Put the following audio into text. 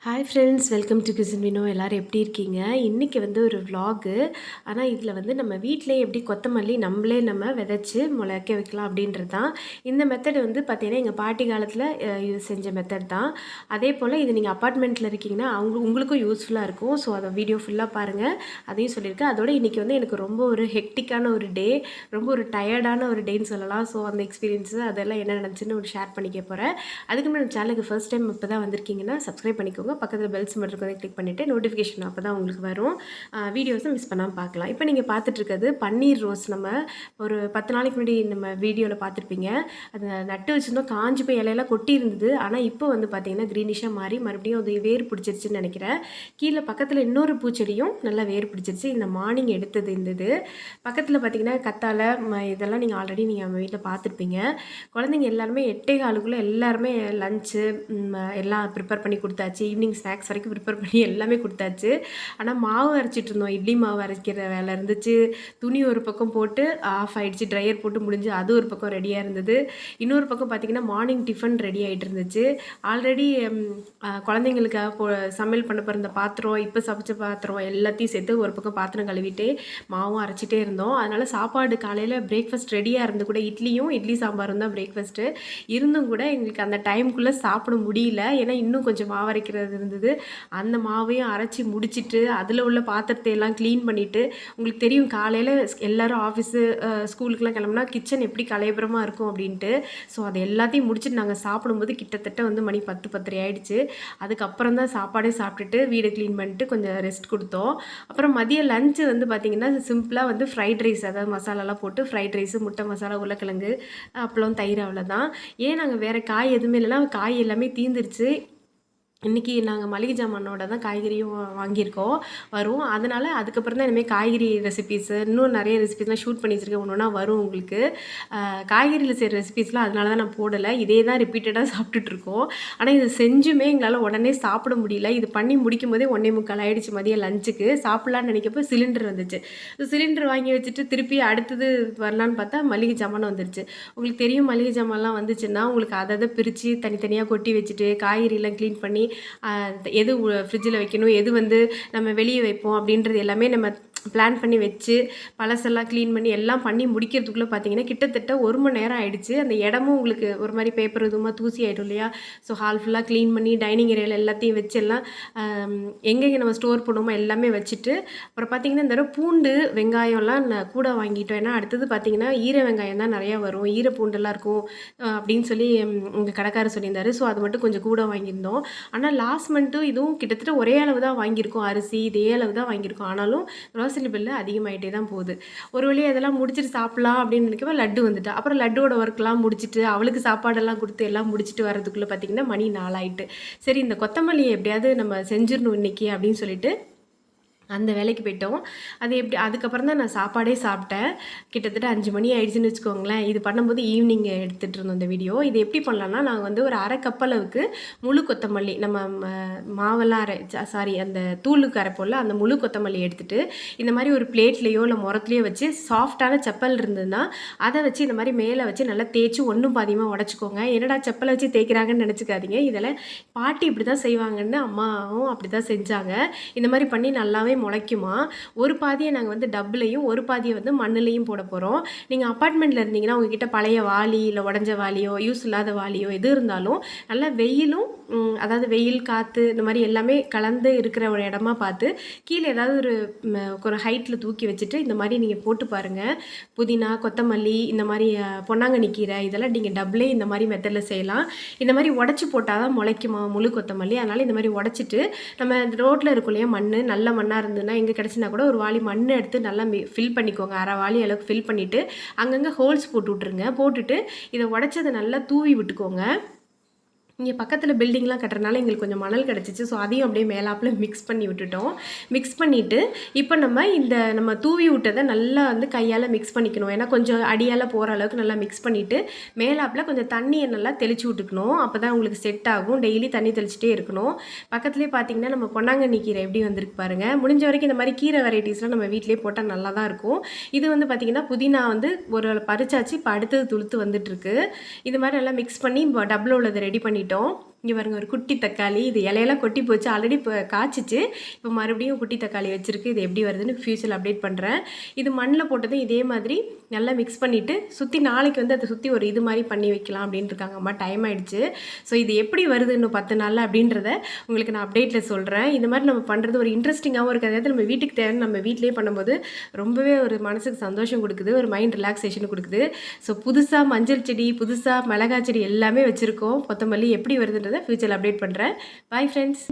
Hi friends, welcome to kitchen Vino. எல்லோரும் எப்படி இருக்கீங்க? இன்றைக்கி வந்து ஒரு விலாகு. ஆனால் இதில் வந்து நம்ம வீட்டிலே எப்படி கொத்தமல்லி நம்ம விதைச்சி முளைக்க வைக்கலாம் அப்படின்றது தான். இந்த மெத்தட் வந்து பார்த்திங்கன்னா எங்கள் பாட்டி காலத்தில் செஞ்ச மெத்தட் தான். அதே போல் இது நீங்கள் அப்பார்ட்மெண்ட்டில் இருக்கீங்கன்னா உங்களுக்கும் யூஸ்ஃபுல்லாக இருக்கும். ஸோ அதை வீடியோ ஃபுல்லாக பாருங்கள், அதையும் சொல்லியிருக்கேன். அதோட இன்றைக்கி வந்து எனக்கு ரொம்ப ஒரு ஹெக்டிக்கான ஒரு டே, ரொம்ப ஒரு டயர்டான ஒரு டேன்னு சொல்லலாம். ஸோ அந்த எக்ஸ்பீரியன்ஸு அதெல்லாம் என்ன நடந்துச்சுன்னு ஒரு ஷேர் பண்ணிக்க போகிறேன். அதுக்கு முன்னாடி சேனலுக்கு ஃபர்ஸ்ட் டைம் இப்போ தான் வந்திருக்கீங்கன்னா சப்ஸ்கிரைப் பண்ணிக்கோங்க. பக்கத்தில் பெல் சிம்பல் இருக்கிறத கிளிக் பண்ணிவிட்டு நோட்டிஃபிகேஷன் அப்போ தான் உங்களுக்கு வரும். வீடியோஸும் மிஸ் பண்ணாமல் பார்க்கலாம். இப்போ நீங்கள் பார்த்துட்ருக்கிறது பன்னீர் ரோஸ். நம்ம ஒரு 10 நாளைக்கு முன்னாடி நம்ம வீடியோவில் பார்த்துருப்பீங்க. அதை நட்டு வச்சுருந்தோம், காஞ்சி போய் இலையெல்லாம் கொட்டி இருந்தது. ஆனால் இப்போ வந்து பார்த்திங்கன்னா க்ரீனிஷாக மாறி மறுபடியும் அது வேர் பிடிச்சிருச்சுன்னு நினைக்கிறேன். கீழே பக்கத்தில் இன்னொரு பூச்செடியும் நல்லா வேர் பிடிச்சிருச்சு. இந்த மார்னிங் எடுத்தது இருந்தது. பக்கத்தில் பார்த்திங்கன்னா கத்தாழை இதெல்லாம் நீங்கள் ஆல்ரெடி நம்ம வீட்டில் பார்த்துருப்பீங்க. குழந்தைங்க எல்லாருமே 8:15 எல்லாருமே லஞ்சு எல்லாம் ப்ரிப்பேர் பண்ணி கொடுத்தாச்சு. ஈவினிங் ஸ்நாக்ஸ் வரைக்கும் ப்ரிப்பேர் பண்ணி எல்லாமே கொடுத்தாச்சு. ஆனால் மாவு அரைச்சிட்டு இருந்தோம், இட்லி மாவு அரைக்கிற வேலை இருந்துச்சு. துணி ஒரு பக்கம் போட்டு ஆஃப் ஆகிடுச்சு, ட்ரையர் போட்டு முடிஞ்சு அது ஒரு பக்கம் ரெடியாக இருந்தது. இன்னொரு பக்கம் பார்த்திங்கன்னா மார்னிங் டிஃபன் ரெடி ஆகிட்டு இருந்துச்சு. ஆல்ரெடி குழந்தைங்களுக்காக சமையல் பண்ண பிறந்த பாத்திரம், இப்போ சமைச்ச பாத்திரம் எல்லாத்தையும் சேர்த்து ஒரு பக்கம் பாத்திரம் கழுவிட்டு மாவும் அரைச்சிட்டே இருந்தோம். அதனால் சாப்பாடு காலையில் பிரேக்ஃபாஸ்ட் ரெடியாக இருந்து கூட இட்லி சாம்பாரும் தான் பிரேக்ஃபாஸ்ட்டு இருந்தும் கூட எங்களுக்கு அந்த டைமுக்குள்ளே சாப்பிட முடியல. ஏன்னா இன்னும் கொஞ்சம் மாவு அரைக்கிறது இருந்தது. அந்த மாவையும் அரைச்சி முடிச்சுட்டு அதில் உள்ள பாத்திரத்தை எல்லாம் க்ளீன் பண்ணிவிட்டு, உங்களுக்கு தெரியும் காலையில் எல்லோரும் ஆஃபீஸு ஸ்கூலுக்குலாம் கிளம்புனா கிச்சன் எப்படி கலையபுரமாக இருக்கும் அப்படின்ட்டு. ஸோ அதை எல்லாத்தையும் முடிச்சுட்டு நாங்கள் சாப்பிடும்போது கிட்டத்தட்ட வந்து மணி 10:30 ஆகிடுச்சு. அதுக்கப்புறம் தான் சாப்பாடே சாப்பிட்டுட்டு வீடை க்ளீன் பண்ணிட்டு கொஞ்சம் ரெஸ்ட் கொடுத்தோம். அப்புறம் மதியம் லஞ்சு வந்து பார்த்திங்கன்னா சிம்பிளாக வந்து ஃப்ரைட் ரைஸ், அதாவது மசாலாலாம் போட்டு ஃப்ரைட் ரைஸு, முட்டை மசாலா, உருளைக்கிழங்கு, அப்பளம், தயிர், அவ்வளோதான். ஏன் நாங்கள் வேறு காய் எதுவுமே இல்லைன்னா காய் எல்லாமே தீந்துருச்சு. இன்றைக்கி நாங்கள் மளிகை ஜாமானோட தான் காய்கறியும் வாங்கியிருக்கோம் வரும். அதனால் அதுக்கப்புறம் தான் இனிமேல் காய்கறி ரெசிபீஸு இன்னும் நிறைய ரெசிபீஸ்லாம் ஷூட் பண்ணி வச்சுருக்கேன். ஒன்று ஒன்றா வரும் உங்களுக்கு. காய்கறியில் செய்கிற ரெசிபீஸ்லாம் அதனால தான் நான் போடலை. இதே தான் ரிப்பீட்டடாக சாப்பிட்டுட்ருக்கோம். ஆனால் இது செஞ்சுமே எங்களால் உடனே சாப்பிட முடியல. இது பண்ணி முடிக்கும் போதே 1:45 ஆகிடுச்சு மதியம் லஞ்சுக்கு. சாப்பிட்லான்னு நினைக்கப்போ சிலிண்டர் வந்துச்சு. சிலிண்டர் வாங்கி வச்சுட்டு திருப்பி அடுத்தது வரலான்னு பார்த்தா மளிகை ஜாமான் வந்துருச்சு. உங்களுக்கு தெரியும், மளிகை ஜாமான்லாம் வந்துச்சுன்னா உங்களுக்கு அதை பிரித்து தனித்தனியாக கொட்டி வச்சுட்டு காய்கறிலாம் க்ளீன் பண்ணி எது ஃப்ரிட்ஜில் வைக்கணும், எது வந்து நம்ம வெளியே வைப்போம் அப்படின்றது எல்லாமே நம்ம பிளான் பண்ணி வச்சு பழசெல்லாம் க்ளீன் பண்ணி எல்லாம் பண்ணி முடிக்கிறதுக்குள்ளே பார்த்திங்கன்னா கிட்டத்தட்ட 1 மணி நேரம் ஆகிடுச்சு. அந்த இடமும் உங்களுக்கு ஒரு மாதிரி பேப்பர் இதுமாக தூசி ஆகிடும் இல்லையா? ஸோ ஹால் ஃபுல்லாக க்ளீன் பண்ணி டைனிங் ஏரியாவில் எல்லாத்தையும் வச்சு எல்லாம் எங்கெங்கே நம்ம ஸ்டோர் பண்ணுவோமோ எல்லாமே வச்சுட்டு, அப்புறம் பார்த்திங்கன்னா இந்த தடவை பூண்டு வெங்காயம்லாம் கூட வாங்கிட்டோம். ஏன்னா அடுத்தது பார்த்திங்கன்னா ஈர வெங்காயம் தான் நிறையா வரும், ஈர பூண்டெல்லாம் இருக்கும் அப்படின்னு சொல்லி உங்கள் கடைக்காரர் சொல்லியிருந்தார். ஸோ அது மட்டும் கொஞ்சம் கூட வாங்கியிருந்தோம். ஆனால் லாஸ்ட் மந்த்து இதுவும் கிட்டத்தட்ட ஒரே அளவு தான் வாங்கியிருக்கோம். அரிசி இதே அளவு தான் வாங்கியிருக்கோம். ஆனாலும் கிராசரி பில்லு அதிகமாகிட்டே தான் போகுது. ஒரு வழியாக இதெல்லாம் முடிச்சுட்டு சாப்பிட்லாம் அப்படின்னு நினைக்கப்போ லட்டு வந்துட்டு, அப்புறம் லட்டுவோட ஒர்க்லாம் முடிச்சுட்டு அவளுக்கு சாப்பாடெல்லாம் கொடுத்து எல்லாம் முடிச்சுட்டு வரதுக்குள்ளே பார்த்திங்கன்னா மணி 4 ஆகிட்டு. சரி, இந்த கொத்தமல்லியை எப்படியாவது நம்ம செஞ்சிடணும் இன்றைக்கி அப்படின்னு சொல்லிட்டு அந்த வேலைக்கு போய்ட்டோம். அது எப்படி அதுக்கப்புறம் தான் நான் சாப்பாடே சாப்பிட்டேன். கிட்டத்தட்ட 5 மணி ஆயிடுச்சுன்னு வச்சுக்கோங்களேன். இது பண்ணும்போது ஈவினிங் எடுத்துகிட்டு இருந்தோம் இந்த வீடியோ. இது எப்படி பண்ணலான்னா, நாங்கள் வந்து ஒரு 1/2 கப் அளவுக்கு முழு கொத்தமல்லி, நம்ம மாவெல்லாம் அந்த தூளுக்கு அரைப்போம்ல, அந்த முழு கொத்தமல்லி எடுத்துகிட்டு இந்த மாதிரி ஒரு பிளேட்லேயோ இல்லை முரத்துலையோ வச்சு சாஃப்டான செப்பல் இருந்ததுன்னா அதை வச்சு இந்த மாதிரி மேலே வச்சு நல்லா தேய்ச்சி ஒன்றும் பாதியமாக உடச்சிக்கோங்க. என்னடா செப்பலை வச்சு தேய்க்கிறாங்கன்னு நினச்சிக்காதீங்க. இதெல்லாம் பாட்டி இப்படி தான் செய்வாங்கன்னு அம்மாவும் அப்படி தான் செஞ்சாங்க. இந்த மாதிரி பண்ணி நல்லாவே முளைக்குமா. ஒரு பாதியை நாங்கள் வந்து டப்புலையும் ஒரு பாதியை வந்து மண்ணுலையும் போட போகிறோம். நீங்கள் அப்பார்ட்மெண்ட்டில் இருந்தீங்கன்னா உங்ககிட்ட பழைய வாளி இல்லை உடஞ்ச வாளியோ யூஸ் இல்லாத வாளியோ எது இருந்தாலும் நல்லா வெயிலும், அதாவது வெயில் காற்று இந்த மாதிரி எல்லாமே கலந்து இருக்கிற ஒரு இடமா பார்த்து கீழே ஏதாவது ஒரு ஹைட்டில் தூக்கி வச்சுட்டு இந்த மாதிரி நீங்கள் போட்டு பாருங்கள். புதினா, கொத்தமல்லி, இந்த மாதிரி பொன்னாங்கண்ணி கீரை இதெல்லாம் நீங்கள் டப்புலே இந்த மாதிரி மெத்தடில் செய்யலாம். இந்த மாதிரி உடச்சி போட்டால் தான் முளைக்குமா முழு கொத்தமல்லி. அதனால் இந்த மாதிரி உடச்சிட்டு நம்ம ரோட்டில் இருக்கும் இல்லையா மண், நல்ல மண்ணாக இருந்ததுன்னா எங்கே கிடச்சினா கூட ஒரு வாளி மண் எடுத்து நல்லா ஃபில் பண்ணிக்கோங்க. 1/2 வாளி அளவுக்கு ஃபில் பண்ணிவிட்டு அங்கங்கே ஹோல்ஸ் போட்டு விட்ருங்க. போட்டுட்டு இதை உடச்சதை நல்லா தூவி விட்டுக்கோங்க. இங்கே பக்கத்தில் பில்டிங்லாம் கட்டுறதுனால எங்களுக்கு கொஞ்சம் மணல் கிடச்சிச்சு. ஸோ அதையும் அப்படியே மேலாப்பில் மிக்ஸ் பண்ணி விட்டுட்டோம். மிக்ஸ் பண்ணிவிட்டு இப்போ நம்ம தூவி விட்டதை நல்லா வந்து கையால் மிக்ஸ் பண்ணிக்கணும். ஏன்னா கொஞ்சம் அடியால் போகிற அளவுக்கு நல்லா மிக்ஸ் பண்ணிவிட்டு மேலாப்பில் கொஞ்சம் தண்ணியை நல்லா தெளித்து விட்டுக்கணும். அப்போ தான் உங்களுக்கு செட் ஆகும். டெய்லி தண்ணி தெளிச்சிட்டே இருக்கணும். பக்கத்துலேயே பார்த்திங்கன்னா நம்ம பொன்னாங்கண்ணி கீரை எப்படி வந்திருக்கு பாருங்கள். முடிஞ்ச வரைக்கும் இந்த மாதிரி கீரை வெரைட்டிஸ்லாம் நம்ம வீட்டிலே போட்டால் நல்லா தான் இருக்கும். இது வந்து பார்த்திங்கன்னா புதினா வந்து ஒரு பறிச்சாச்சு, இப்போ அடுத்தது துளுத்து வந்துட்டுருக்கு. இது மாதிரி நல்லா மிக்ஸ் பண்ணி டப்பில் உள்ளதை ரெடி பண்ணிவிட்டோம். இங்கே பாருங்க ஒரு குட்டி தக்காளி, இது இலையெல்லாம் கொட்டி போச்சு. ஆல்ரெடி இப்போ காய்ச்சிச்சு. இப்போ மறுபடியும் குட்டி தக்காளி வச்சுருக்கு. இது எப்படி வருதுன்னு ஃபியூச்சரில் அப்டேட் பண்ணுறேன். இது மண்ணில் போட்டதும் இதே மாதிரி நல்லா மிக்ஸ் பண்ணிவிட்டு சுற்றி நாளைக்கு வந்து அதை சுற்றி ஒரு இது மாதிரி பண்ணி வைக்கலாம் அப்படின்ட்டு இருக்காங்க அம்மா. டைம் ஆகிடுச்சு. ஸோ இது எப்படி வருது இன்னும் 10 நாளில் அப்படின்றத உங்களுக்கு நான் அப்டேட்டில் சொல்கிறேன். இந்த மாதிரி நம்ம பண்ணுறது ஒரு இன்ட்ரெஸ்டிங்காகவும் இருக்கிறது நம்ம வீட்டுக்கு தேவை நம்ம வீட்டிலேயே பண்ணும்போது ரொம்பவே ஒரு மனசுக்கு சந்தோஷம் கொடுக்குது, ஒரு மைண்ட் ரிலாக்ஸேஷன் கொடுக்குது. ஸோ புதுசாக மஞ்சள் செடி, புதுசாக மிளகாய் செடி எல்லாமே வச்சுருக்கோம். கொத்தமல்லி எப்படி வருதுன்றதை ஃபியூச்சரில் அப்டேட் பண்ணுறேன். Bye friends.